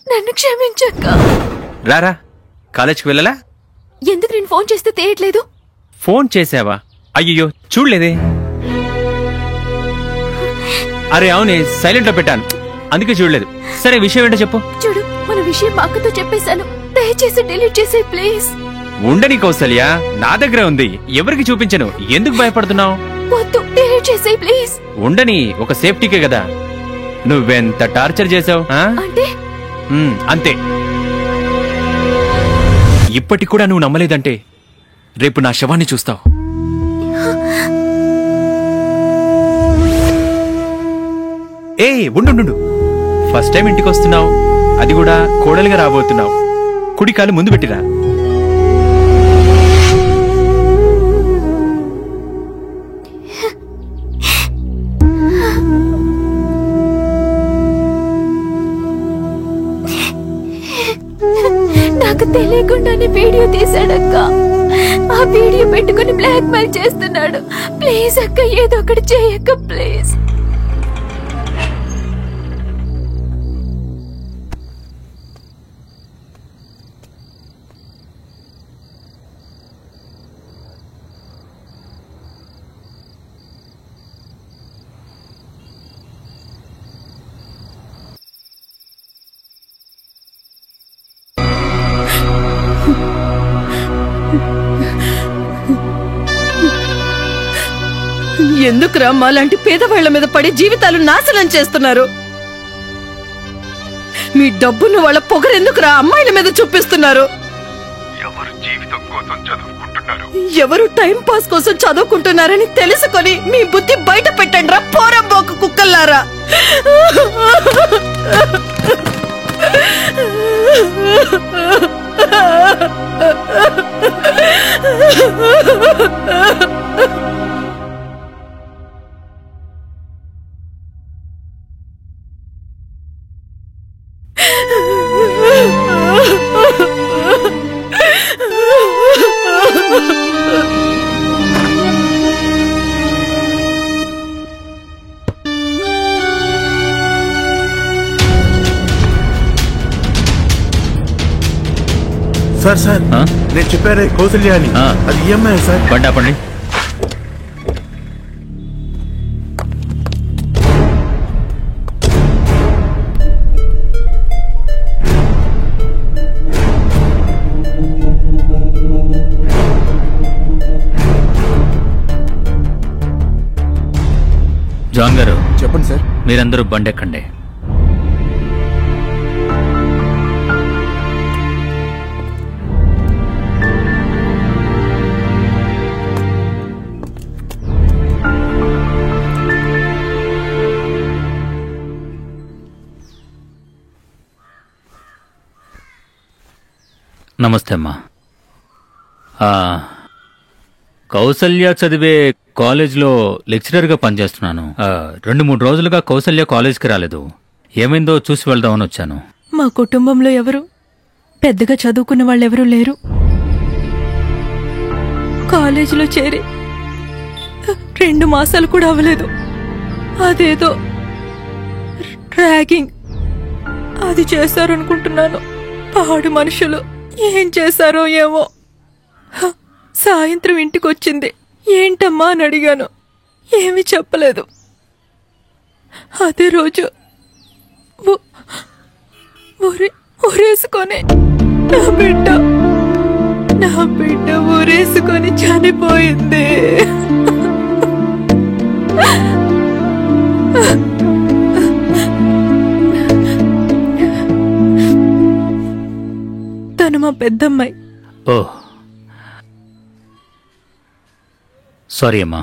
నన్ను క్షమించక్క. రారా, కాలేజ్కి వెళ్ళలా? ఎందుకు నేను ఫోన్ చేస్తే తీయట్లేదు? ఫోన్ చేసావా? అయ్యో చూడలేదే. అరే అవునే, సైలెంట్ లో పెట్టాను, అందుకే చూడలేదు. సరే విషయం ఏంటో చెప్పు. చూడు, మన విషయం మా అక్కతో చెప్పేశాను. దయచేసి డిలీట్ చేసే ప్లీజ్. ఉండని కౌసల్య, నా దగ్గర ఉంది, ఎవరికి చూపించను. ఎందుకు భయపడుతున్నావు? వద్దు, డిలీట్ చేసే ప్లీజ్. ఉండని, ఒక సేఫ్టీకే కదా. నువ్వెంత టార్చర్ చేసావు. అంటే అంతే. ఇప్పటికి కూడా నువ్వు నమ్మలేదంటే రేపు నా శవాన్ని చూస్తావు. ఏ ఉండు, ఫస్ట్ టైం ఇంటికి వస్తున్నావు, అది కూడా కోడలుగా రాబోతున్నావు. కుడి కాలు ముందు పెట్టిరా. నాకు తెలియకుండానే వీడియో తీశాడక్క. ఆ వీడియో పెట్టుకుని బ్లాక్ మెయిల్ చేస్తున్నాడు. ప్లీజ్ అక్క, ఏదో ఒకటి చేయక్క ప్లీజ్. ఎందుకురా మాలాంటి పేదవాళ్ల మీద పడి జీవితాలు నాశనం చేస్తున్నారు? మీ డబ్బును వాళ్ళ పొగరెందుకురా అమ్మాయిల మీద చూపిస్తున్నారు? ఎవరు జీవితం కోసం చదువుకుంటున్నారు, ఎవరు టైం పాస్ కోసం చదువుకుంటున్నారని తెలుసుకొని మీ బుద్ధి బయట పెట్టండి రా, పోరంబోకు కుక్కల్లారా. సార్ నేను చెప్పారే కౌసల్య అని, అది ఈఎంఐ సార్. పండి. జాన్ గారు చెప్పండి సార్. మీరందరూ బండెక్కండి. నమస్తే అమ్మా. కౌసల్య చదివే కాలేజ్లో లెక్చరర్గా పనిచేస్తున్నాను. 2-3 రోజులుగా కౌసల్య కాలేజ్కి రాలేదు. ఏమైందో చూసి వెళ్దామని వచ్చాను. మా కుటుంబంలో ఎవరు పెద్దగా చదువుకున్న వాళ్ళెవరూ లేరు. కాలేజీలో చేరి 2 మాసాలు కూడా అవ్వలేదు. అదేదో ర్యాగింగ్ అది చేశారనుకుంటున్నాను. పాడు మనుషులు ఏం చేశారో ఏమో. సాయంత్రం ఇంటికొచ్చింది. ఏంటమ్మా అని అడిగాను. ఏమీ చెప్పలేదు. అదే రోజు ఊరేసుకొని నా బిడ్డ ఊరేసుకొని చనిపోయింది. తను మా పెద్దమ్మాయి. ఓ సారీ అమ్మా.